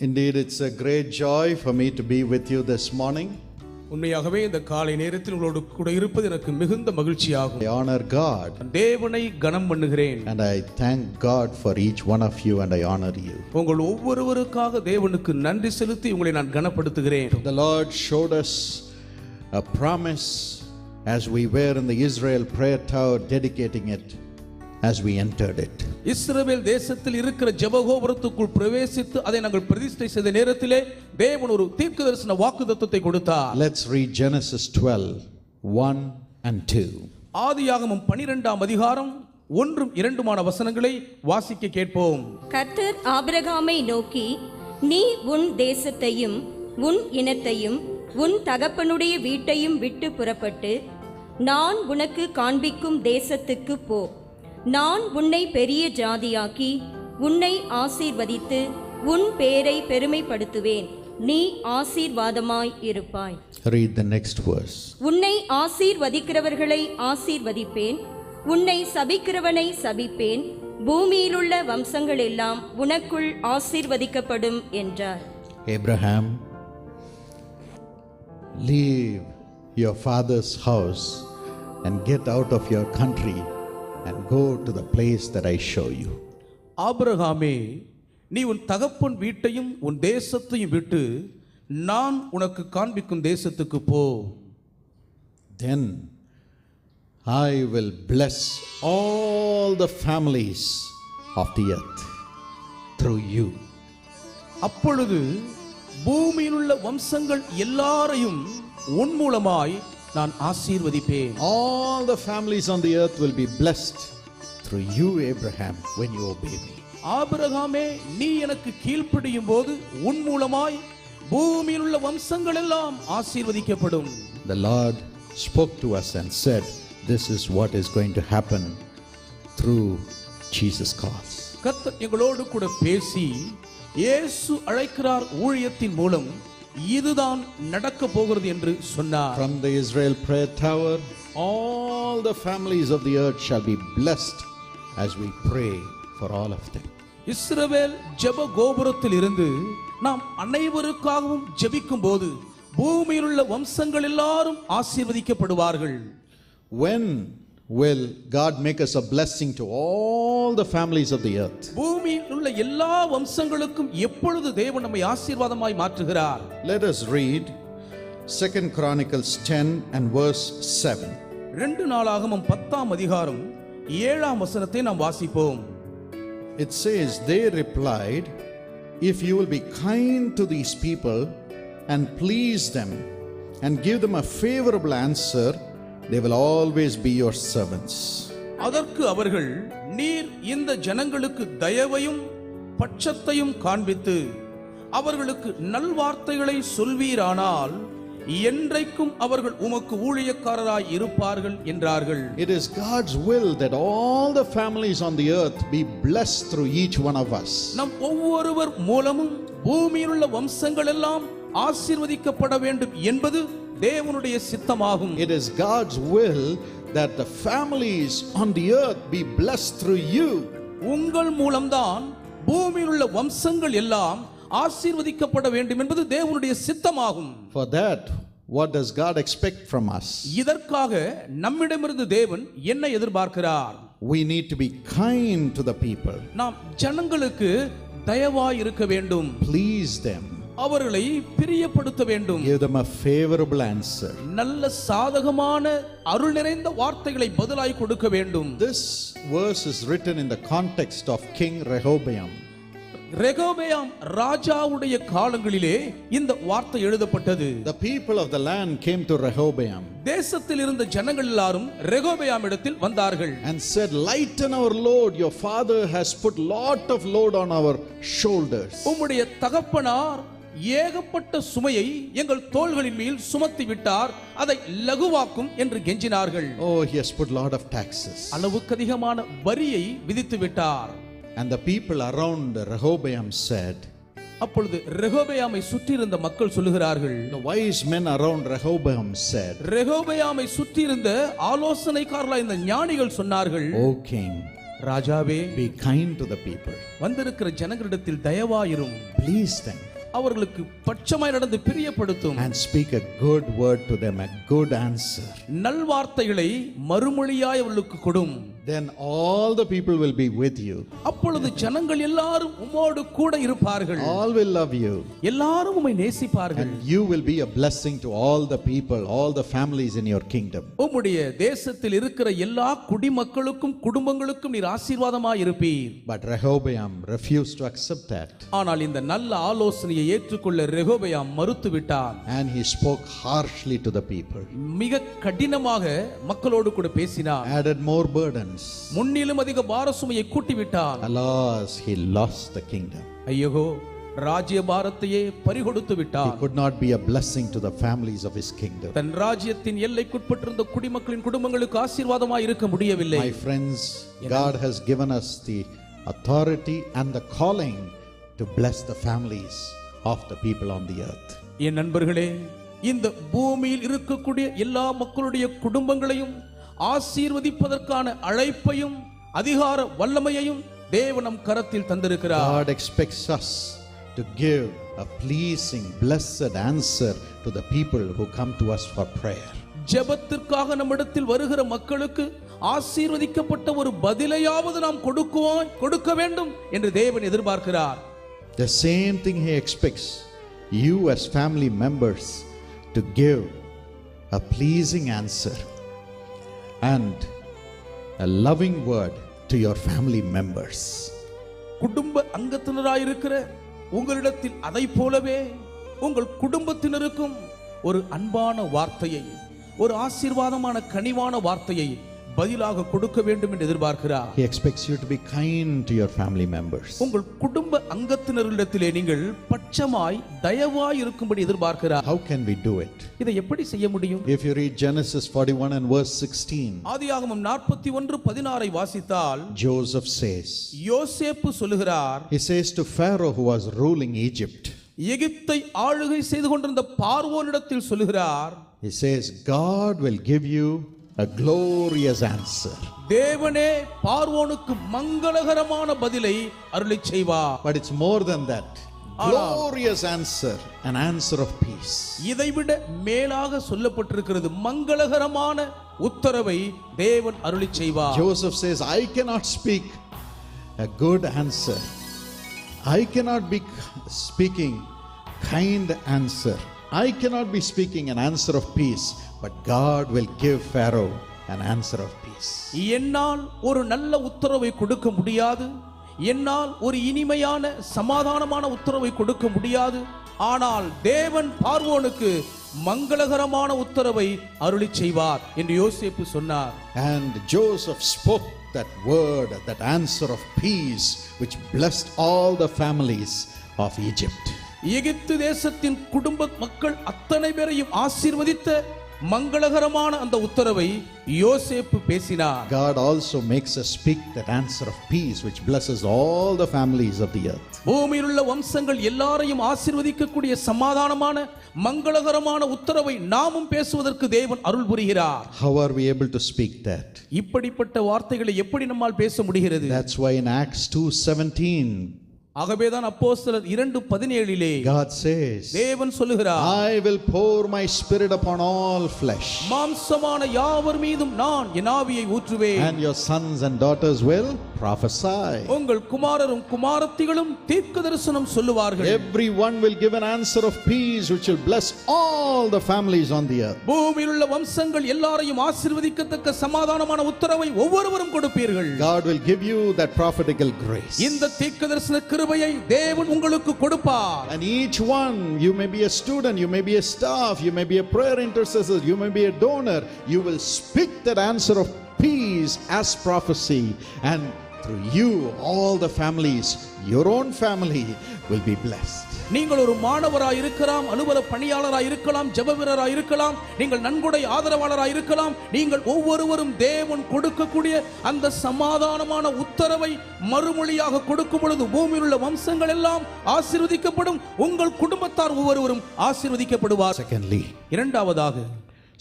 Indeed, it's a great joy for me to be with you this morning. உண்மையாகவே இந்த காலை நேரத்தில் உங்களோடு கூட இருப்பது எனக்கு மிகுந்த மகிழ்ச்சியாகும். I honor God. தேவனை கனம் பண்ணுகிறேன். And I thank God for each one of you and I honor you. உங்கள் ஒவ்வொருவருக்காக தேவனுக்கு நன்றி செலுத்தி உங்களை நான் கனப்படுத்துகிறேன். The Lord showed us a promise as we were in the Israel prayer tower dedicating it as we entered it. இஸ்ரவேல் தேசத்தில் இருக்கிற ஜெபகோபுரத்துக்குள் பிரவேசித்து அதை நாங்கள் பிரதிஷ்டை செய்த நேரத்திலே தேவன் ஒரு தீர்க்கதரிசன வாக்குத்தத்தத்தை கொடுத்தார். Let's read Genesis 12:1 and 2. ஆதியாகமம் 12ஆம் அதிகாரம் 1-2 வசனங்களை வாசிக்க கேட்போம். கர்த்தர் ஆபிரகாமை நோக்கி, நீ உன் தேசத்தையும் உன் இனத்தையும் உன் தகப்பனுடைய வீட்டையும் விட்டு புறப்பட்டு நான் உனக்கு காண்பிக்கும் தேசத்துக்கு போ. நான் உன்னை பெரிய ஜாதியாக்கி உன்னை ஆசீர்வதித்து உன் பேரை பெருமைப்படுத்துவேன். நீ ஆசீர்வாதமாய் இருப்பாய். Read the next verse. உன்னை ஆசீர்வதிக்கிறவர்களை ஆசீர்வதிப்பேன், உன்னை சபிக்கிறவனை சபிப்பேன். பூமியிலுள்ள வம்சங்கள் எல்லாம் உனக்குள் ஆசீர்வதிக்கப்படும் என்றார். Abraham, leave your father's house and get out of your country and go to the place that I show you. ஆபிரகாமே, நீ உன் தகப்பன் வீட்டையும் உன் தேசத்தையும் விட்டு நான் உனக்கு காண்பிக்கும் தேசத்துக்கு போ. Then I will bless all the families of the earth through you. அப்பொழுது பூமியில் உள்ள வம்சங்கள் எல்லாரையும் உன் மூலமாய் நான் ஆசீர்வதிப்பேன். All the families on the earth will be blessed through you, Abraham, when you obey me. ஆபிரகாமே, நீ எனக்கு கீழ்ப்படியும் போது உன் மூலமாய் பூமியில் உள்ள வம்சங்கள் எல்லாம் ஆசீர்வதிக்கப்படும். The Lord spoke to us and said, this is what is going to happen through Jesus Christ. கர்த்தர் எங்களோடு கூட பேசி இயேசு அழைக்கிறார் ஊழியத்தின் மூலம் இதுதான் நடக்க போகிறது என்று சொன்னார். From the Israel prayer tower, all the families of the earth shall be blessed as we pray for all of them. இஸ்ரவேல் ஜெப கோபுரத்தில் இருந்து நாம் அனைவருக்காகவும் ஜெபிக்கும் போது பூமியில் உள்ள வம்சங்கள் எல்லாரும் ஆசீர்வதிக்கப்படுவார்கள். When will God make us a blessing to all the families of the earth? பூமியில் உள்ள எல்லா வம்சங்களுக்கும் எப்பொழுது தேவன் நம்மை ஆசீர்வாதமாய் மாற்றுகிறார்? Let us read 2 Chronicles 10 and verse 7. 2 நாளாகமம் 10ஆம் அதிகாரம் 7ஆம் வசனத்தை நாம் வாசிப்போம். It says, they replied, if you will be kind to these people and please them and give them a favorable answer, they will always be your servants. அதற்கு அவர்கள், நீர் இந்த ஜனங்களுக்கு தயவையும் பட்சத்தையும் காண்பித்து அவர்களுக்கு நல்வார்த்தைகளை சொல்வீரானால் என்றைக்கும் அவர்கள் உமக்கு ஊழியக்காரராய் இருப்பார்கள் என்றார்கள். It is God's will that all the families on the earth be blessed through each one of us. நம் ஒவ்வொருவர் மூலமும் பூமியில் உள்ள வம்சங்கள் எல்லாம் ஆசீர்வதிக்கப்பட வேண்டும் என்பது தேவனுடைய சித்தமாகும். It is God's will that the families on the earth be blessed through you. உங்கள் மூலம்தான் பூமியில் உள்ள வம்சங்கள் எல்லாம் ஆசீர்வதிக்கப்பட வேண்டும் என்பது தேவனுடைய சித்தமாகும். For that, what does God expect from us? இதற்காக நம்மிடமிருந்து தேவன் என்ன எதிர்பார்க்கிறார்? We need to be kind to the people. நாம் ஜனங்களுக்கு தயவாய் இருக்க வேண்டும். Please them. அவர்களை பிரியப்படுத்த வேண்டும். Give them a favorable answer. நல்ல சாதகமான அருள் நிறைந்த வார்த்தைகளை பதிலாய் கொடுக்க வேண்டும். This verse is written in the context of King Rehoboam. Rehoboam ராஜாவுடைய காலங்களிலே இந்த வார்த்தை எழுதப்பட்டது. The people of the land came to Rehoboam. தேசத்தில் இருந்த ஜனங்கள் எல்லாரும் ரெகோபெயாம் இடத்தில் வந்தார்கள். And said, lighten our load, your father has put lot of load on our shoulders. உம்முடைய தகப்பனார் ஏகப்பட்ட சுமையை எங்கள் தோள்களின் மேல் சுமத்தி விட்டார், அதை லகுவாக்கும் என்று கெஞ்சினார்கள். Oh, he has put lot of taxes. அளவுக்கு அதிகமான வரியை விதித்து விட்டார். And the people around Rehoboam said, அப்பொழுது ரெகோபெயாமை சுற்றி இருந்த மக்கள் சொல்லுகிறார்கள், the wise men around Rehoboam said, ரெகோபெயாமை சுற்றி இருந்த ஆலோசனைக்காரர்களான இந்த ஞானிகள் சொன்னார்கள், O king, ராஜாவே, be kind to the people. வந்திருக்கிற ஜனங்களிடத்தில் தயவாயிரும், please them. அவர்களுக்கு பட்சமாய் நடந்து பிரியப்படுத்தும். and speak a good word to them, a good answer. நல்வார்த்தைகளை மறுமொழியாய் அவர்களுக்கு கொடும். Then all the people will be with you. அப்பொழுது ஜனங்கள் எல்லாரும் உம்மோடு கூட இருப்பார்கள். All will love you. எல்லாரும் உம்மை நேசிப்பார்கள். And you will be a blessing to all the people, all the families in your kingdom. உம்முடைய தேசத்தில் இருக்கிற எல்லா குடிமக்களுக்கும் குடும்பங்களுக்கும் நீர் ஆசீர்வாதமாய் இருப்பீர். But Rehoboam refused to accept that. ஆனால் இந்த நல்ல ஆலோசனையை ஏற்றுக்கொள்ள ரெகோபெயாம் மறுத்து விட்டான். And he spoke harshly to the people. மிக கடினமாக மக்களோடு கூட பேசினார். Added more burdens. முன்னிலும் அதிக பார சுமையை கூட்டி விட்டான். Alas, he lost the kingdom. ஐயோ, ராஜ்ய பாரத்தையே பறிகொடுத்து He விட்டான். could not be a blessing to the families of his kingdom. தன் ராஜ்யத்தின் எல்லைக்குட்பட்டிருந்த குடிமக்களின் குடும்பங்களுக்கு ஆசீர்வாதமாய் இருக்க முடியவில்லை. My friends, God has given us the authority and the calling to bless the families of the people on the earth. என் நண்பர்களே, இந்த பூமியில் இருக்கக்கூடிய எல்லா மக்களுடைய குடும்பங்களையும் ஆசீர்வதிப்பதற்கான அழைப்பையும் அதிகார வல்லமையையும் தேவன் நம் கரத்தில் தந்திருக்கிறார். God expects us to give a pleasing, blessed answer to the people who come to us for prayer. ஜெபத்திற்காக நம்மிடத்தில் வருகிற மக்களுக்கு ஆசீர்வதிக்கப்பட்ட ஒரு பதிலையாவது நாம் கொடுக்க வேண்டும் என்று தேவன் எதிர்பார்க்கிறார். The same thing he expects you as family members to give a pleasing answer and a loving word to your family members. குடும்ப அங்கத்தினராயிருக்கிற உங்களிடத்தில் அதை போலவே உங்கள் குடும்பத்தினருக்கும் ஒரு அன்பான வார்த்தையை, ஒரு ஆசீர்வாதமான கனிவான வார்த்தையை பதிலாக கொடுக்க வேண்டும் என்று எதிர்பார்க்கிறார். He expects you to be kind to your family members. உங்கள் குடும்ப அங்கத்தினரிடத்திலே நீங்கள் பட்சமாய் தயவாய் இருக்கும்படி எதிர்பார்க்கிறார். How can we do it? இதை எப்படி செய்ய முடியும்? If you read Genesis 41 and verse 16, ஆதியாகமம் 41:16 வாசித்தால் Joseph says, யோசேப்பு சொல்லுகிறார், he says to Pharaoh who was ruling Egypt, எகிப்தை ஆளுகை செய்து கொண்டிருந்த பார்வோனிடத்தில் சொல்லுகிறார், he says, God will give you a glorious answer. தேவனே பார்வோனுக்கு மங்களகரமான பதிலை அருளிச் செய்வார். But it's more than that. Glorious answer, an answer of peace. இதைவிட மேலாக சொல்லப்பட்டிருக்கிறது, மங்களகரமான உத்தரவை தேவன் அருளிச் செய்வார். Joseph says, I cannot speak a good answer. I cannot be speaking kind answer. I cannot be speaking an answer of peace, but God will give Pharaoh an answer of peace. என்னால் ஒரு நல்ல உத்தரவை கொடுக்க முடியாது, என்னால் ஒரு இனிமையான சமாதானமான உத்தரவை கொடுக்க முடியாது, ஆனால் தேவன் பார்வோனுக்கு மங்களகரமான உத்தரவை அருளிச் செய்வார் என்று யோசேப்பு சொன்னார். And Joseph spoke that word, that answer of peace, which blessed all the families of Egypt. எகிப்து தேசத்தின் குடும்ப மக்கள் அத்தனை பேரையும் ஆசீர்வதித்த மங்களகரமான அந்த உத்தரவை யோசேப்பு பேசினார். God also makes us speak that answer of peace which blesses all the families of the earth. பூமியில் உள்ள வம்சங்கள் எல்லாரையும் ஆசீர்வதிக்கக்கூடிய சமாதானமான மங்களகரமான உத்தரவை நாமும் பேசுவதற்கு தேவன் அருள் புரிகிறார். How are we able to speak that? இப்படிப்பட்ட வார்த்தைகளை எப்படி நம்மால் பேச முடிகிறது? That's why in Acts 2:17 ஆகவேதான் அப்போஸ்தலர் 2:17 God says, தேவன் சொல்லுகிறார், I will pour my spirit upon all flesh, மாம்சமான யாவர் மீதும் நான் என் ஆவியை ஊற்றுவேன், and your sons and daughters will prophesy. உங்கள் குமாரரும் குமாரத்திகளும் தீர்க்கதரிசனம் சொல்லுவார்கள். Everyone will give an answer of peace which will bless all the families on the earth. பூமியில் உள்ள வம்சங்கள் எல்லாரையும் ஆசீர்வதிக்கத்தக்க சமாதானமான உத்தரவை ஒவ்வொருவரும் கொடுப்பீர்கள். God will give you that prophetical grace. இந்த தீர்க்கதரிசன கிருபையை தேவன் உங்களுக்கு கொடுப்பார். And each one, you may be a student, you may be a staff, you may be a prayer intercessor, you may be a donor, you will speak that answer of peace as prophecy, and through you all the families, your own family will be blessed. நீங்கள் ஒரு மாணவராய் இருக்கலாம், அலுவல பணியாளராய் இருக்கலாம், ஜெப வீரராய் இருக்கலாம், நீங்கள் நன்கொடை ஆதரவாளராய் இருக்கலாம், நீங்கள் ஒவ்வொருவரும் தேவன் கொடுக்கக்கூடிய அந்த சமாதானமான உத்தரவை மறுமொழியாக கொடுக்கும் பொழுது பூமியில் உள்ள வம்சங்கள் எல்லாம் ஆசீர்வதிக்கப்படும், உங்கள் குடும்பத்தார் ஒவ்வொருவரும் ஆசீர்வதிக்கப்படுவார். Secondly, இரண்டாவதாக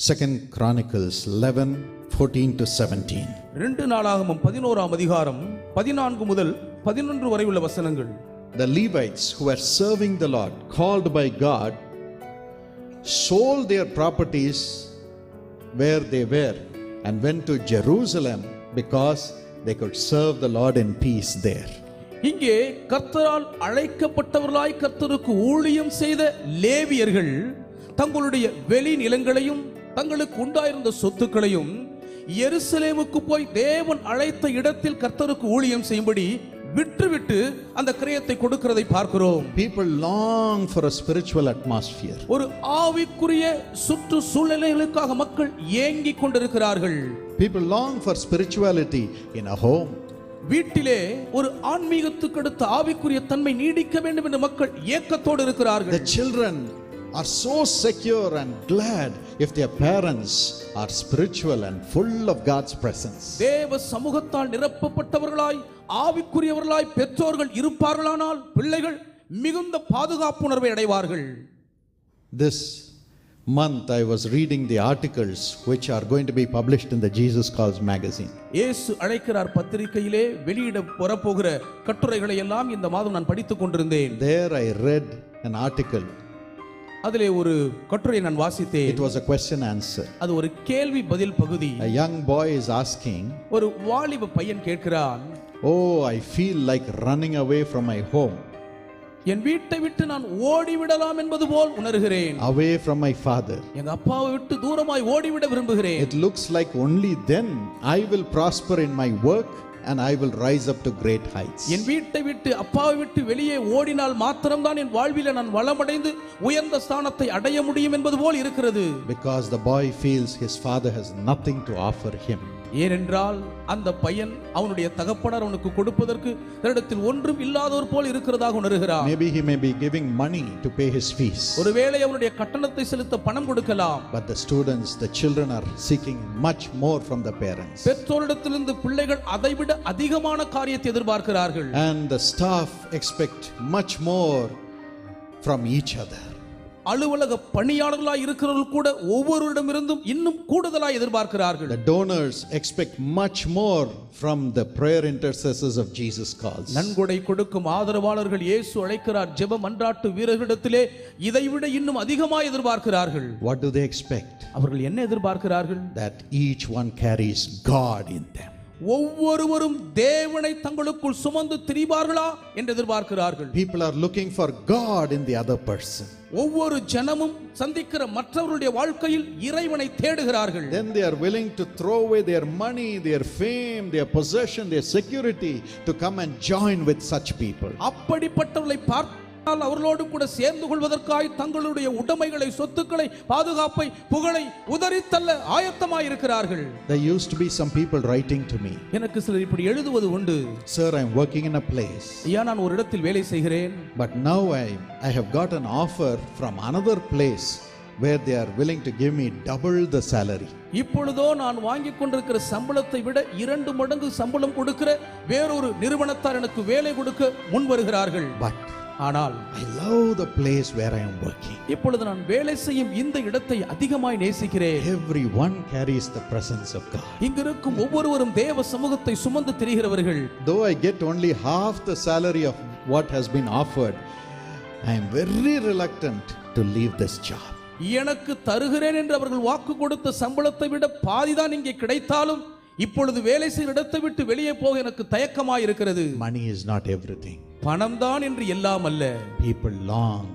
2 Chronicles 11:14 to 17. 2 நாளாகமம் 11 அதிகாரம் 14 முதல் 11 வரை உள்ள வசனங்கள். the Levites who were serving the Lord, called by God, sold their properties where they were and went to Jerusalem because they could serve the Lord in peace there. இங்கே கர்த்தரால் அழைக்கப்பட்டவர்களாய் கர்த்தருக்கு ஊழியம் செய்த லேவியர்கள் தங்களுடைய வெளி நிலங்களையும் தங்களுக்கு உண்டாயிருந்த சொத்துக்களையும் எருசலேமுக்கு போய் தேவன் அழைத்த இடத்தில் கர்த்தருக்கு ஊழியம் செய்யும்படி விட்டுவிட்டு அந்த கிரயத்தை கொடுக்கிறதை பார்க்கிறோம். People long for a spiritual atmosphere. ஒரு ஆவிக்குரிய சுற்று சூழ்நிலைகளுக்காக மக்கள் ஏங்கிக் கொண்டிருக்கிறார்கள். People long for spirituality in a home. வீட்டிலே ஒரு ஆன்மீகத்துக்கு அடுத்த ஆவிக்குரிய தன்மை நீடிக்க வேண்டும் என்று மக்கள் ஏக்கத்தோடு இருக்கிறார்கள். The children are so secure and glad if their parents are spiritual and full of God's presence. தேவ சமூகத்தால் நிரப்பப்பட்டவர்களாய் ஆவிக்குரியவர்களாய் பெற்றோர்கள் இருப்பார்களானால் பிள்ளைகள் மிகுந்த பாதுகாப்புணர்வை அடைவார்கள். This month I was reading the articles which are going to be published in the Jesus Calls magazine. இயேசு அழைக்கிறார் பத்திரிகையிலே வெளியிட வரப்போகிற கட்டுரைகளை எல்லாம் இந்த மாதம் நான் படித்துக் கொண்டிருந்தேன். There I read an article. அதிலே ஒரு கட்டுரையை நான் வாசித்தேன். It was a question answer. அது ஒரு கேள்வி பதில் பகுதி. A young boy is asking, ஒரு வாலிப பையன் கேட்கிறான், "Oh, I feel like running away from my home. என் வீட்டை விட்டு நான் ஓடிவிடலாம் என்பது போல் உணர்கிறேன். Away from my father. எங்க அப்பாவை விட்டு தூரமாய் ஓடிவிட விரும்புகிறேன். It looks like only then I will prosper in my work and I will rise up to great heights." என் வீட்டை விட்டு அப்பாவை விட்டு வெளியே ஓடினால் மாத்திரம்தான் என் வாழ்விலே நான் வளமடைந்து உயர்ந்த ஸ்தானத்தை அடைய முடியும் என்பது போல் இருக்கிறது. Because the boy feels his father has nothing to offer him. ஏனென்றால் அந்த பையன் அவனுடைய தகப்பனார் அவனுக்கு கொடுப்பதற்கு தன்னிடத்தில் ஒன்றும் இல்லாதவர் போல் இருக்கிறதாக உணர்கிறான். Maybe he may be giving money to pay his fees. ஒருவேளை அவனுடைய கட்டணத்தை செலுத்த பணம் கொடுக்கலாம். But the students, the children are seeking much more from the parents. பெற்றோரிடத்திலிருந்து பிள்ளைகள் அதைவிட அதிகமான காரியத்தை எதிர்பார்க்கிறார்கள். And the staff expect much more from each other. அலுவலக பணியாளர்களாய் இருக்கிறவர்கள் கூட ஒவ்வொருவரிடமிருந்தும் இன்னும் கூடுதலாய் எதிர்பார்க்கிறார்கள். The donors expect much more from the prayer intercessors of Jesus Calls. நன்கொடை கொடுக்கும் ஆதரவாளர்கள் இயேசு அழைக்கிறார் ஜெப மன்றாட்டு வீரர்களிடத்திலே இதைவிட இன்னும் அதிகமாய் எதிர்பார்க்கிறார்கள். What do they expect? அவர்கள் என்ன எதிர்பார்க்கிறார்கள்? That each one carries God in them. ஒவ்வொருவரும் தேவனை தங்களுக்குள் சுமந்து திரிவார்களா என்று எதிர்பார்க்கிறார்கள். People are looking for God in the other person. ஒவ்வொரு ஜனமும் சந்திக்கிற மற்றவர்களுடைய வாழ்க்கையில் இறைவனை தேடுகிறார்கள். Then they are willing to throw away their money, their fame, their possession, their security to come and join with such people. அப்படிப்பட்டவர்களை பார்த்தால் அவர்களோடு கூட சேர்ந்து கொள்வதற்காய் தங்களுடைய உடைமைகளை, சொத்துக்களை, பாதுகாப்பை, புகழை உதறித்தள்ள ஆயத்தமாய் இருக்கிறார்கள். There used to be some people writing to me. எனக்கு சிலர் இப்படி எழுதுவது உண்டு. Sir, I am working in a place. ஐயா, நான் ஒரு இடத்தில் வேலை செய்கிறேன். But now I have got an offer from another place where they are willing to give me double the salary. இப்பொழுதோ நான் வாங்கிக் கொண்டிருக்கிற சம்பளத்தை விட 2 மடங்கு சம்பளம் கொடுக்கிற வேறொரு நிறுவனத்தார் எனக்கு வேலை கொடுக்க முன் வருகிறார்கள். But ஆனால் I love the place where I am working. இப்பொழுது நான் வேலை செய்யும் இந்த இடத்தை அதிகமாய் நேசிக்கிறேன். Everyone carries the presence of God. இங்கிருக்கும் ஒவ்வொருவரும் தேவ சமூகத்தை சுமந்து திரிகிறவர்கள். Though I get only half the salary of what has been offered, I am very reluctant to leave this job. எனக்கு தருகிறேன் என்று அவர்கள் வாக்கு கொடுத்த சம்பளத்தை விட பாதிதான் இங்கே கிடைத்தாலும் இப்பொழுது வேலை செய்கிற இடத்தை விட்டு வெளியே போக எனக்கு தயக்கமாய் இருக்கிறது. Money is not everything. பணம் தான் என்று எல்லாம் அல்ல. People long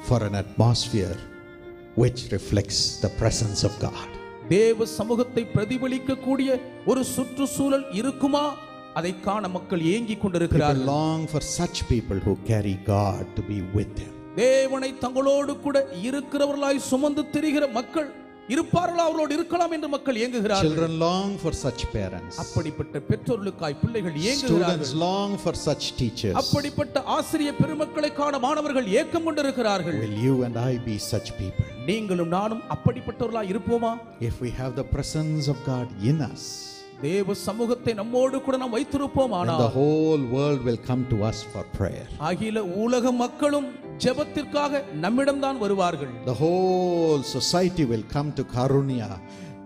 for an atmosphere which reflects the presence of God. தேவ சமூகத்தை பிரதிபலிக்க கூடிய ஒரு சுற்றுச்சூழல் இருக்குமா? அதை காண மக்கள் ஏங்கிக் கொண்டிருக்கிறார்கள். People long for such people who carry God to be with them. தேவனை தங்களோடு கூட இருக்கிறவர்களாய் சுமந்து திரிகிற மக்கள் இருப்பார்களா, அவர்களோடு இருக்கலாம் என்று மக்கள் ஏங்குகிறார்கள். Children long for such parents. அப்படிப்பட்ட பெற்றோர்களுக்காய் பிள்ளைகள் ஏங்குகிறார்கள். Students long for such teachers. அப்படிப்பட்ட ஆசிரிய பெருமக்களை காண மாணவர்கள் ஏக்கம் கொண்டிருக்கிறார்கள். Will you and I be such people? நீங்களும் நானும் அப்படிப்பட்டவர்களாய் இருப்போமா? If we have the presence of God in us, தேவ சமூகத்தை நம்மோடு கூட நாம் வைத்திருப்போமானால் the whole world will come to us for prayer. அகில உலக மக்களும் ஜெபத்திற்காக நம்மிடம்தான் வருவார்கள். The whole society will come to Karunya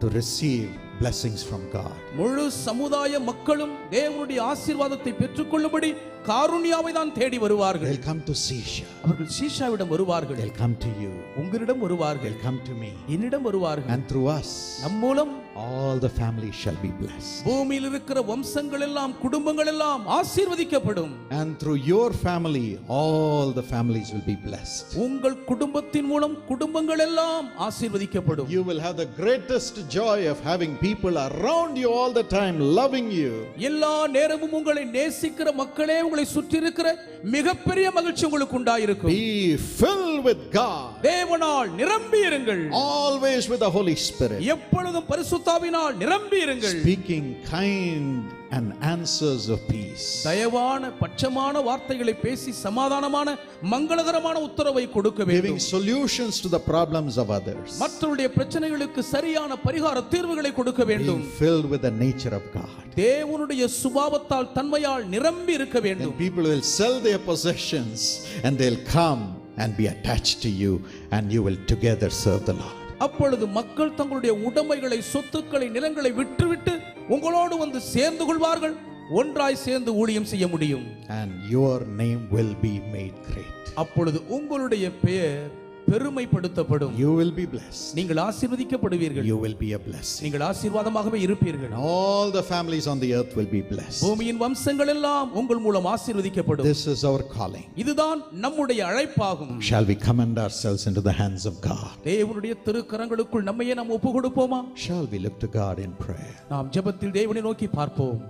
to receive blessings from God. முழு சமுதாய மக்களும் தேவனுடைய ஆசீர்வாதத்தை பெற்றுக்கொள்ளும்படி காருண்யாவை தான் தேடி வருவார்கள். They'll come to Sisha. அவர்கள் சீஷாவிடம் வருவார்கள். They'll come to you. உங்களிடம் வருவார்கள். They'll come to me. என்னிடம் வருவார்கள். And through us, நம் மூலம் all the families shall be blessed. பூமியில் இருக்கிற வம்சங்கள் எல்லாம் குடும்பங்கள் எல்லாம் ஆசீர்வதிக்கப்படும். And through your family, all the families will be blessed. உங்கள் குடும்பத்தின் மூலம் குடும்பங்கள் எல்லாம் ஆசீர்வதிக்கப்படும். You will have the greatest joy of having people around you all the time loving you. எல்லா நேரமும் உங்களை நேசிக்கிற மக்களே உங்களை சுற்றி இருக்கிற மிகப்பெரிய மகிழ்ச்சி உங்களுக்கு உண்டாயிருக்கும். Be filled with God. தேவனால் நிரம்பி இருங்கள். Always with the Holy Spirit. எப்பொழுதும் பரிசுத்தாவினால் நிரம்பி இருங்கள். Speaking kind and answers of peace. தயவான பட்சமான வார்த்தைகளை பேசி சமாதானமான மங்களகரமான உத்தரவை கொடுக்க வேண்டும். Giving solutions to the problems of others. மற்றவருடைய பிரச்சனைகளுக்கு சரியான பரிகார தீர்வுகளை கொடுக்க வேண்டும். Being filled with the nature of God. தேவனுடைய சுபாவத்தால் தன்மையால் நிரம்பி இருக்க வேண்டும். Then people will sell their possessions and they'll come and be attached to you and you will together serve the Lord. அப்பொழுது மக்கள் தங்களுடைய உடைமைகளை சொத்துக்களை நிலங்களை விட்டுவிட்டு உங்களோடு வந்து சேர்ந்து கொள்வார்கள். ஒன்றாய் சேர்ந்து ஊழியம் செய்ய முடியும். And your name will be made great. அப்பொழுது உங்களுடைய பெயர் பெருமைப்படுத்தப்படும். You will be blessed. நீங்கள் ஆசீர்வதிக்கப்படுவீர்கள். You will be a blessing. நீங்கள் ஆசீர்வாதமாகவே இருப்பீர்கள். All the families on the earth will be blessed. பூமியின் வம்சங்கள் எல்லாம் உங்கள் மூலம் ஆசீர்வதிக்கப்படும். This is our calling. இதுதான் நம்முடைய அழைப்பாகும். Shall we commend ourselves into the hands of God? தேவனுடைய திருக்கரங்களுக்குள் நம்மையே நாம் ஒப்புக்கொடுப்போமா? Shall we look to God in prayer? நாம் ஜெபத்தில் தேவனை நோக்கி பார்ப்போம்.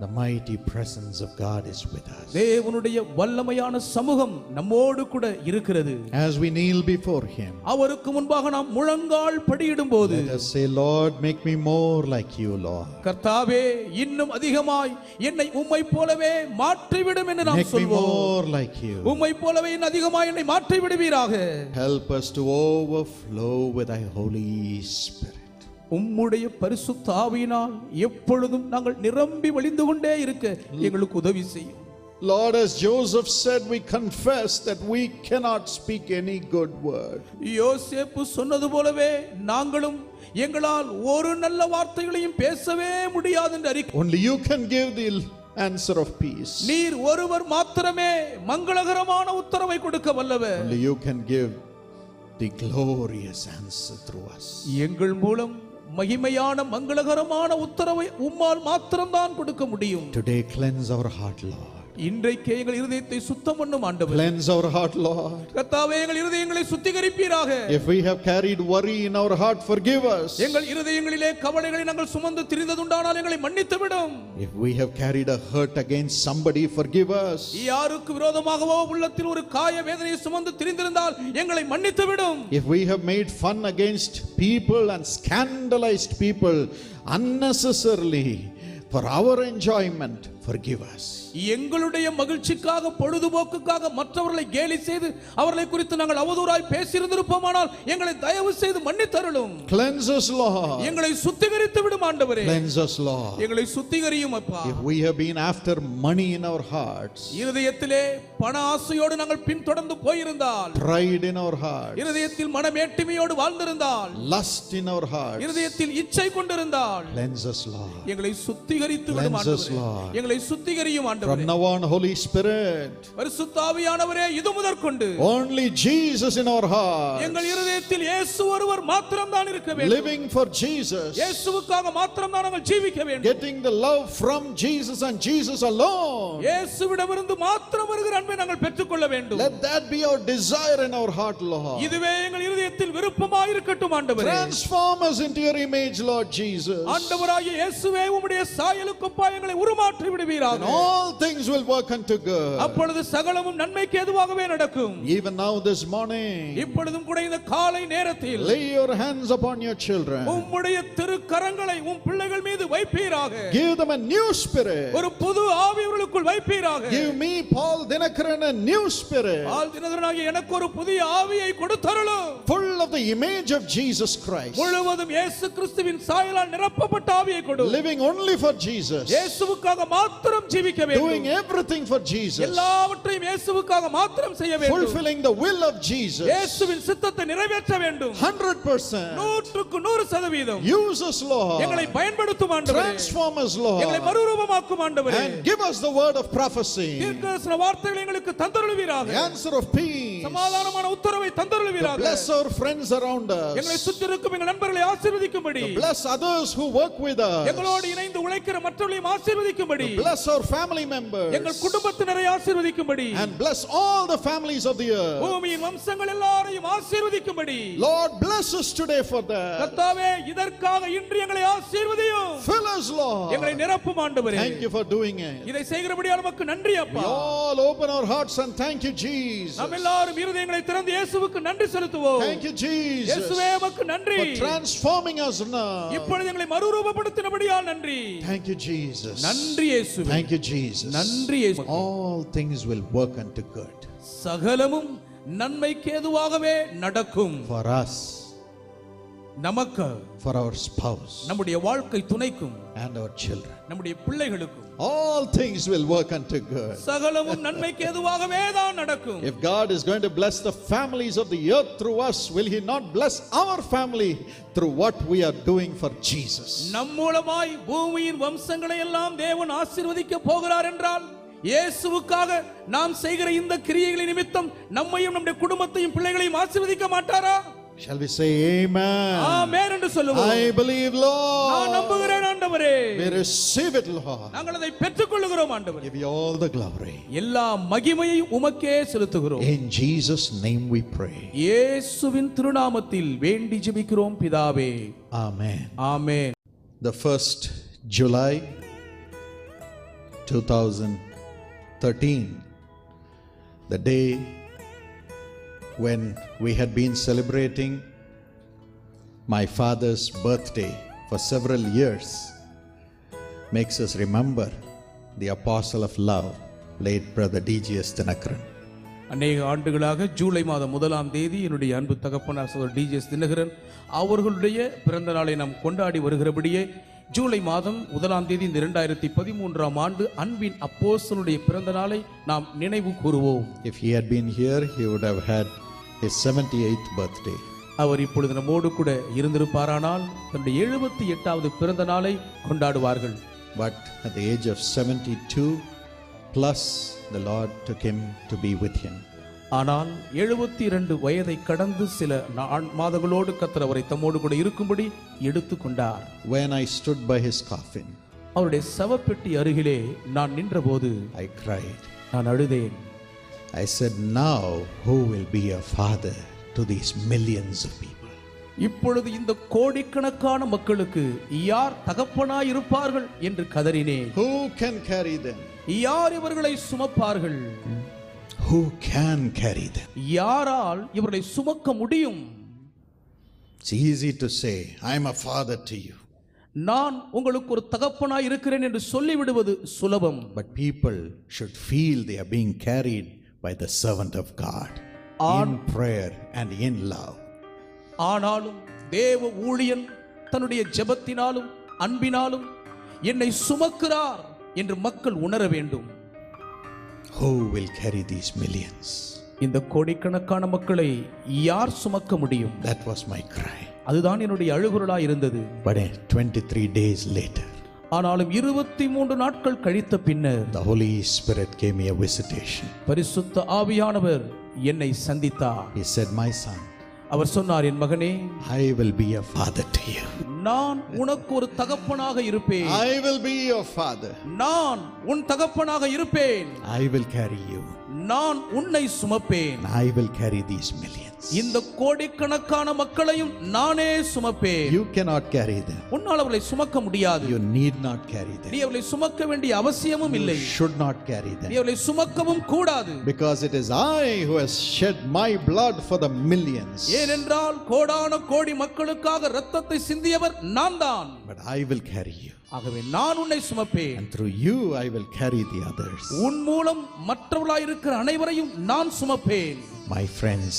The mighty presence of God is with us. தேவனுடைய வல்லமையான சமூகம் நம்மோடு கூட இருக்கிறது. As we kneel before Him, அவருக்கு முன்பாக நாம் முழங்கால் படியிடும்போது, let us say, Lord, make me more like you, Lord. கர்த்தாவே இன்னும் அதிகமாய் என்னை உம்மை போலவே மாற்றிவிடும் என்று நாம் Make me சொல்வோம். more like you. உம்மை போலவே இன்னும் அதிகமாய் என்னை மாற்றி விடுவீராக. Help us to overflow with thy Holy Spirit. உம்முடைய பரிசுத்த ஆவியினால் எப்பொழுதும் நாங்கள் நிரம்பி வழிந்து கொண்டே இருக்க எங்களுக்கு உதவி செய்யும். Lord, as Joseph said, we confess that we cannot speak any good word. யோசேப்பு சொன்னது போலவே நாங்களும் எங்களால் ஒரு நல்ல வார்த்தைகளையும் பேசவே முடியாது என்று அறிக்கை. Only you can give the answer of peace. நீர் ஒருவர் மாத்திரமே மங்களகரமான உத்தரவை கொடுக்க வல்லவர். Only you can give the glorious answer through us. எங்கள் மூலம் மகிமையான மங்களகரமான உத்தரவை உம்மால் மாத்திரம்தான் கொடுக்க முடியும். Today cleanse our heart, Lord. இன்றைக்கு எங்கள் இருதயத்தை சுத்தம் பண்ணும் ஆண்டவரே. Cleanse our heart, Lord. கர்த்தாவே எங்கள் இருதயங்களை சுத்திகரிப்பீராக. If we have carried worry in our heart, forgive us. எங்கள் இருதயங்களிலே கவலைகளை நாங்கள் சுமந்து திரிந்ததுண்டானால் எங்களை மன்னித்து விடும். If we have carried a hurt against somebody, forgive us. யாருக்கு விரோதமாகவோ உள்ளத்தில் ஒரு காய வேதனையை சுமந்து திரிந்திருந்தால் எங்களை மன்னித்து விடும். If we have made fun against people and scandalized people unnecessarily for our enjoyment, forgive us. எங்களுடைய மகிழ்ச்சிக்காக பொழுதுபோக்குக்காக மற்றவர்களை கேலி செய்து அவர்களை குறித்து நாங்கள் அவதூறாய் பேசியிருந்திருப்போமானால் எங்களை தயவு செய்து மன்னித்தருளும். Cleanse us, Lord. எங்களை சுத்திகரித்து விடும் ஆண்டவரே. Cleanse us, Lord. எங்களை சுத்திகரியும் அப்பா. If we have been after money in our hearts, இருதயத்திலே பண ஆசையோடு நாங்கள் பின்தொடர்ந்து போயிருந்தால், pride in our hearts, இருதயத்தில் மனமேட்டிமையோடு வாழ்ந்திருந்தால், lust in our hearts, இருதயத்தில் இச்சை கொண்டிருந்தால், cleanse us, Lord. எங்களை சுத்திகரித்து விடும் Cleanse us, ஆண்டவரே. Lord. எங்களை சுத்திகரியும் ஆண்டவரே. From now on, Holy Spirit, பரிசுத்த ஆவியானவரே, இது முதற்கொண்டு only Jesus in our hearts, எங்கள் இருதயத்தில் இயேசு ஒருவர் மாத்திரம்தான் இருக்க வேண்டும். living for Jesus, இயேசுவுக்காக மாத்திரம்தான் நாங்கள் ஜீவிக்க வேண்டும். getting the love from Jesus and Jesus alone. இயேசுவிடமிருந்து மாத்திரம் வருகிற அன்பை நாங்கள் பெற்றுக்கொள்ள வேண்டும். Let that be our desire in our heart, Lord. இதுவே எங்கள் இருதயத்தில் விருப்பமாய் இருக்கட்டும் ஆண்டவரே. Transform us into your image, Lord Jesus. ஆண்டவராகிய இயேசுவே, உம்முடைய சாயலுக்கு ஒப்பாய் எங்களை உருமாற்றி விடுவீராக. And all things will work unto good. அப்பொழுது சகலமும் நன்மைக்கு ஏதுவாகவே நடக்கும். Even now this morning, இப்பொழுதும் கூட இந்த காலை நேரத்தில் lay your hands upon your children. உம்முடைய திருக்கரங்களை உம் பிள்ளைகள் மீது வைப்பீராக. Give them a new spirit. ஒரு புது ஆவி அவர்களுக்குள் வைப்பீராக. Give me, Paul Dinakaran, a new spirit. Spirit, ஆள் தினகரனாகிய எனக்கு ஒரு புதிய ஆவியை கொடுத்தருளும். full of the image of Jesus Christ, முழுவதும் இயேசு கிறிஸ்துவின் சாயலால் நிரப்பப்பட்ட ஆவியை கொடு. living only for Jesus, இயேசுவுக்காக மாத்திரம் ஜீவிக்க வேண்டும். doing everything for Jesus, எல்லாவற்றையும் இயேசுவுக்காக மாத்திரம் செய்ய வேண்டும். fulfilling the will of Jesus. இயேசுவின் சித்தத்தை நிறைவேற்ற வேண்டும். 100%. 100% Use us, Lord. எங்களை பயன்படுத்தும் ஆண்டவரே. Transform us, Lord. எங்களை மறுரூபமாக்கும் ஆண்டவரே. And give us the word of prophecy. தீர்க்கதரிசன வார்த்தைகளை எங்களுக்கு தந்தருளுவீராக. The answer of peace. சமாதானமான உத்தரவை தந்தருளுவீராக. Bless our friends around us. எங்களை சுற்றி இருக்கும் எங்கள் நண்பர்களை ஆசீர்வதிக்கும்படி. Bless others who work with us. எங்களோடு இணைந்து உழைக்கிற மற்றவர்களையும் ஆசீர்வதிக்கும்படி. Bless our family members. எங்கள் குடும்பத்தினரை ஆசீர்வதிக்கும்படி. And bless all the families of the earth. பூமியின் வம்சங்கள் எல்லாரையும் ஆசீர்வதிக்கும்படி. Lord, bless us today for that. கர்த்தாவே இதற்காக இன்று எங்களை ஆசீர்வதியும். Fill us, Lord. எங்களை நிரப்பும் ஆண்டவரே. Thank you for doing it. இதை செய்கிறபடியால் உமக்கு நன்றி அப்பா. We all open our hearts and thank you, Jesus. நாம் எல்லாரும் இருதயங்களை திறந்து இயேசுவுக்கு நன்றி செலுத்துவோம். Thank you, Jesus. இயேசுவே உமக்கு நன்றி. For transforming us now. இப்பொழுது எங்களை மறுரூபப்படுத்தினபடியால் நன்றி. Thank you, Jesus. நன்றி இயேசுவே. Thank you, Jesus. நன்றி இயேசு. All things will work unto good. சகலமும் நன்மைக்கு ஏதுவாகவே நடக்கும். For us, நமக்கு, for our spouse, நம்முடைய வாழ்க்கை துணைக்கும், and our children. நம்முடைய பிள்ளைகளுக்கும். All things will work unto good. சகலமும் நன்மைக்கு ஏதுவாகவே தான் நடக்கும். If God is going to bless the families of the earth through us, will He not bless our family through what we are doing for Jesus? நம் மூலமாய் பூமியின் வம்சங்களை எல்லாம் தேவன் ஆசீர்வதிக்க போகிறார் என்றால், இயேசுவுக்காக நாம் செய்கிற இந்த கிரியைகளின் நிமித்தம் நம்மையும் நம்முடைய குடும்பத்தையும் பிள்ளைகளையும் ஆசீர்வதிக்க மாட்டாரா? Shall we say amen? ஆமென் என்று சொல்லுவோம். I believe, Lord. நான் நம்புகிறேன் ஆண்டவரே. We receive it, Lord. நாங்கள் அதை பெற்றுக்கொள்கிறோம் ஆண்டவரே. Give you all the glory. எல்லா மகிமையையும் உமக்கே செலுத்துகிறோம். In Jesus' name we pray. இயேசுவின் திருநாமத்தில் வேண்டி ஜெபிக்கிறோம் பிதாவே. Amen. Amen. The 1st July 2013, the day when we had been celebrating my father's birthday for several years, makes us remember the apostle of love, late brother D.G.S. Dinakaran. அநேக ஆண்டுகளாக ஜூலை மாதம் 1ஆம் தேதி என்னுடைய அன்பு தகப்பனார் சகோதரர் D.G.S. தினகரன் அவர்களுடைய பிறந்த நாளை நாம் கொண்டாடி வருகிறபடியே ஜூலை மாதம் 1ஆம் தேதி இந்த 2013ஆம் ஆண்டு அன்பின் அப்போஸ்தலனுடைய பிறந்த நாளை நாம் நினைவு கூறுவோம். If he had been here, he would have had his 78th birthday. அவர் இப்பொழுது நம்மோடு கூட இருந்திருப்பாரானால் தன்னுடைய 78வது பிறந்த நாளை கொண்டாடுவார்கள். But at the age of 72 plus, the Lord took him to be with him. ஆனால் 72 வயதை கடந்து சில மாதங்களோடு கர்த்தர் அவரை தம்மோடு கூட இருக்கும்படி எடுத்துக்கொண்டார். When I stood by his coffin, அவருடைய சவப்பெட்டி அருகிலே நான் நின்றபோது I cried. நான் அழுதேன். I said, now who will be a father to these millions of people? இப்பொழுது இந்த கோடிக்கணக்கான மக்களுக்கு யார் தகப்பனாய் இருப்பார்கள் என்று கதறினேன். Who can carry them? யார் இவர்களை சுமப்பார்கள்? Who can carry them? யாரால் இவர்களை சுமக்க முடியும்? It's easy to say, I am a father to you. நான் உங்களுக்கு ஒரு தகப்பனாய் இருக்கிறேன் என்று சொல்லிவிடுவது சுலபம். But people should feel they are being carried by the servant of God in prayer and in love. ஆனாலும் தேவ ஊழியன் தன்னுடைய ஜெபத்தினாலும் அன்பினாலும் என்னை சுமக்கிறார் என்று மக்கள் உணர வேண்டும். Who will carry these millions? இந்த கோடிக்கணக்கான மக்களை யார் சுமக்க முடியும்? That was my cry. அதுதான் என்னுடைய அழுகுரலாய் இருந்தது. But 23 days later, ஆனாலும் 23 நாட்கள் கழித்த பின்னர் the Holy Spirit gave me a visitation. பரிசுத்த ஆவியானவர் என்னை சந்தித்தார். He said, my son, அவர் சொன்னார், என் மகனே, I will be a father to you. நான் உனக்கு ஒரு தகப்பனாக இருப்பேன். I will be your father. நான் உன் தகப்பனாக இருப்பேன். I will carry you. நான் உன்னை சுமப்பேன். I will carry these millions. இந்த கோடிக்கணக்கான மக்களையும் நானே சுமப்பேன். You cannot carry them. உன்னால் அவர்களை சுமக்க முடியாது. You need not carry them. நீ அவர்களை சுமக்க வேண்டிய அவசியமும் இல்லை. You should not carry them. நீ அவர்களை சுமக்கவும் கூடாது. Because it is I who has shed my blood for the millions. ஏனென்றால் கோடான கோடி மக்களுக்காக இரத்தத்தை சிந்தியவர் நான் தான். But I will carry you. ஆகவே நான் உன்னை சுமப்பேன், and through you I will carry the others. உன் மூலம் மற்றவர்களாய் இருக்கிற அனைவரையும் நான் சுமப்பேன். My friends,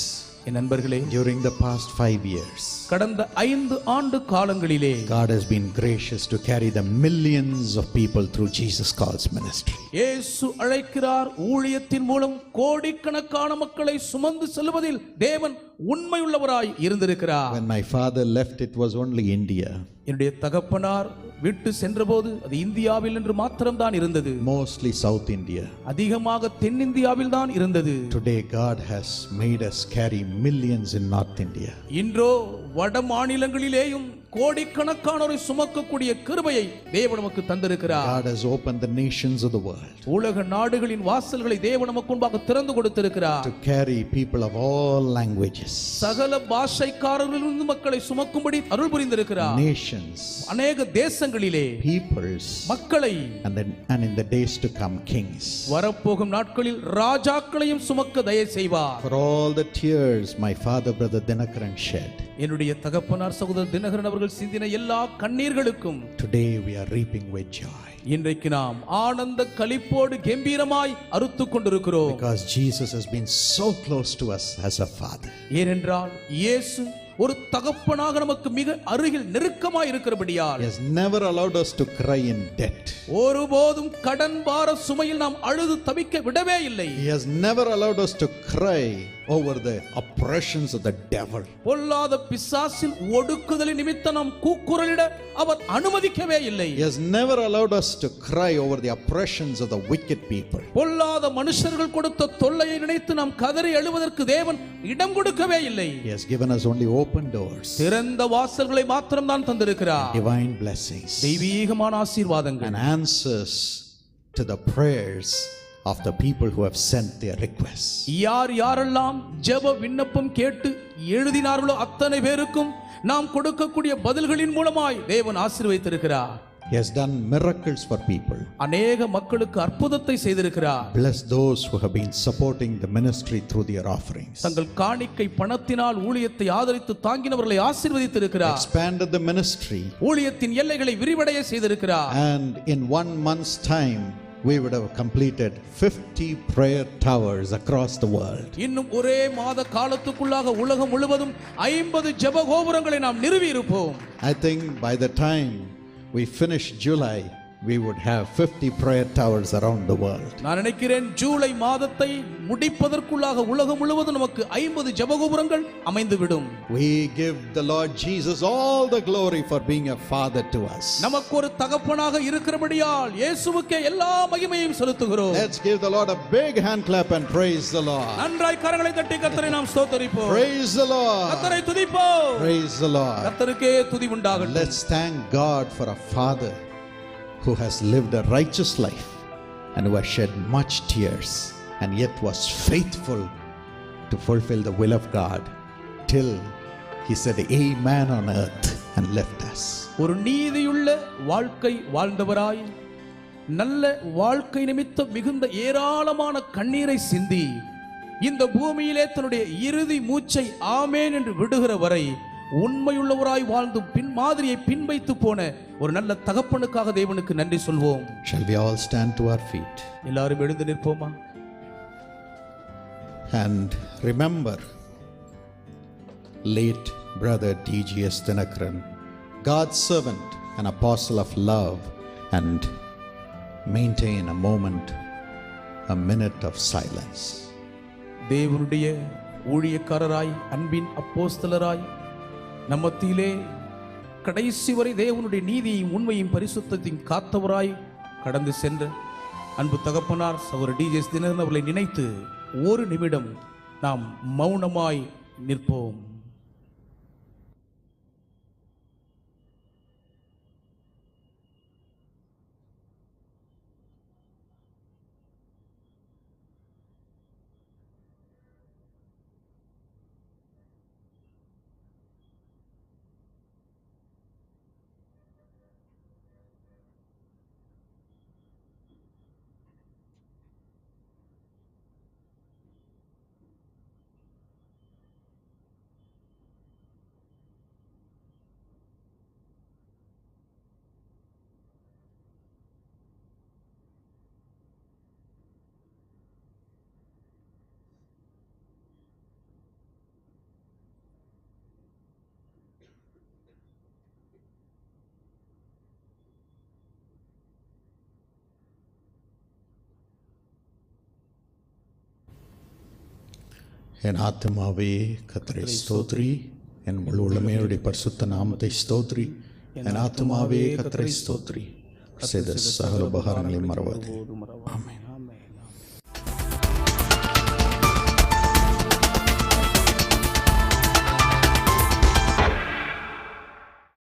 என் நண்பர்களே, during the past 5 years, கடந்த 5 ஆண்டு காலங்களிலே God has been gracious to carry the millions of people through Jesus Calls ministry. இயேசு அழைக்கிறார் ஊழியத்தின் மூலம் கோடிக்கணக்கான மக்களை சுமந்து செல்வதில் தேவன் உண்மையுள்ளவராய் இருந்திருக்கிறார். When my father left, it was only India. என்னுடைய தகப்பனார் விட்டு சென்றபோது அது இந்தியாவில் என்று மாத்திரம்தான் இருந்தது. Mostly South India. அதிகமாக தென்னிந்தியாவில் தான் இருந்தது. Today God has made us carry millions in North India. இன்றோ வட மாநிலங்களிலேயும் கோடிக்கணக்கானோரை சுமக்கக்கூடிய கிருபையை தேவன் நமக்கு தந்திருக்கிறார். God has opened the nations of the world. உலக நாடுகளின் வாசல்களை தேவன் நமக்கு முன்பாக திறந்து கொடுத்திருக்கிறார். To carry people of all languages. சகல பாஷைக்காரர்களிலிருந்து மக்களை சுமக்கும்படி அருள் புரிந்திருக்கிறார். Nations. அநேக தேசங்களிலே peoples. மக்களை and in the days to come kings. வரப்போகும் நாட்களில் ராஜாக்களையும் சுமக்க தயை செய்வார். For all the tears my father brother Dinakaran shed, என்னுடைய தகப்பனார் சகோதரர் தினகரன் அவர்கள் சிந்தின எல்லா கண்ணீர்களுக்கும் today we are reaping with joy. இன்றைக்கு நாம் ஆனந்த களிப்போடு கம்பீரமாய் அறுத்துக் கொண்டிருக்கிறோம். Because Jesus has been so close to us as a father. ஏனென்றால் இயேசு ஒரு தகப்பனாக நமக்கு மிக அருகில் நெருக்கமாய் இருக்கிறபடியால் He has never allowed us to cry in debt. ஒருபோதும் கடன் பார சுமையில் நாம் அழுது தவிக்க விடவே இல்லை. He has never allowed us to cry over the oppressions of the devil. பொல்லாத பிசாசின் ஒடுக்குதலின் நிமித்தம் நாம் கூக்குரலிட அவர் அனுமதிக்கவே இல்லை. He has never allowed us to cry over the oppressions of the wicked people. பொல்லாத மனுஷர்கள் கொடுத்த தொல்லையை நினைத்து நாம் கதறி அழுவதற்கு தேவன் இடம் கொடுக்கவே இல்லை. He has given us only open doors. திறந்த வாசல்களை மாத்திரம் தான் தந்திருக்கிறார். Divine blessings. தெய்வீகமான ஆசீர்வாதங்கள். And answers to the prayers of the people who have sent their requests. யாரெல்லாம் ஜெப விண்ணப்பம் கேட்டு எழுதினார்களோ அத்தனை பேருக்கும் நாம் கொடுக்கக்கூடிய பதில்களின் மூலமாய் தேவன் ஆசீர்வதித்திருக்கிறார். He has done miracles for people. அநேக மக்களுக்கு அற்புதத்தை செய்திருக்கிறார். Bless those who have been supporting the ministry through their offerings. தங்கள் காணிக்கை பணத்தினால் ஊழியத்தை ஆதரித்து தாங்கினவர்களை ஆசீர்வதித்திருக்கிறார். Expanded the ministry. ஊழியத்தின் எல்லைகளை விரிவடைய செய்திருக்கிறார். And in 1 month's time we would have completed 50 prayer towers across the world. இன்னும் ஒரே மாத காலத்துக்குள்ளாக உலகம் முழுவதும் 50 ஜெப கோபுரங்களை நாம் நிறுவி இருப்போம். I think by the time we finish July, we would have 50 prayer towers around the world. நான் நினைக்கிறேன் ஜூலை மாதத்தை முடிப்பதற்குள்ளாக உலகம் முழுவதும் நமக்கு 50 ஜெப கோபுரங்கள் அமைந்து விடும். We give the Lord Jesus all the glory for being a father to us. நமக்கு ஒரு தகப்பனாக இருக்கிறபடியால் இயேசுவுக்கே எல்லா மகிமையும் செலுத்துகிறோம். Let's give the Lord a big hand clap and praise the Lord. நன்றாய் கரங்களை தட்டி கர்த்தரை நாம் ஸ்தோத்திரிப்போம். Praise the Lord. கர்த்தரை துதிப்போம். Praise the Lord. கர்த்தருக்கே துதி உண்டாகட்டும். Let's thank God for a father who has lived a righteous life and who has shed much tears and yet was faithful to fulfill the will of God till he said amen on earth and left us. ஒரு நீதியுள்ள வாழ்க்கை வாழ்ந்தவராய் நல்ல வாழ்க்கை நிமித்தம் மிகுந்த ஏராளமான கண்ணீரை சிந்தி இந்த பூமியிலே தன்னுடைய இறுதி மூச்சை ஆமேன் என்று விடுகிற வரை உண்மையுள்ளவராய் வாழ்ந்து பின் மாதிரியை பின்வைத்து போன ஒரு நல்ல தகப்பனுக்காக தேவனுக்கு நன்றி சொல்வோம். Shall we all stand to our feet? எல்லாரும் எழுந்து நிற்போமா? And remember late brother DGS Dinakaran, God's servant, an apostle of love, and maintain a moment, a minute of silence. தேவனுடைய ஊழியக்காரராய் அன்பின் அப்போஸ்தலராய் நம்மத்திலே கடைசி வரை தேவனுடைய நீதியையும் உண்மையும் பரிசுத்தத்தையும் காத்தவராய் கடந்து சென்ற அன்பு தகப்பனார் சகோதரர் டிஜிஎஸ் தினகரன் அவர்களை நினைத்து ஒரு நிமிடம் நாம் மௌனமாய் நிற்போம். என் ஆத்துமாவே கர்த்தரை ஸ்தோத்ரி, என் முழு உள்ளமையுடைய பரிசுத்த நாமத்தை ஸ்தோத்ரி. என் ஆத்துமாவே கர்த்தரை ஸ்தோத்ரி, செய்த சகல உபகாரங்களை மறவாதே. ஆமென்.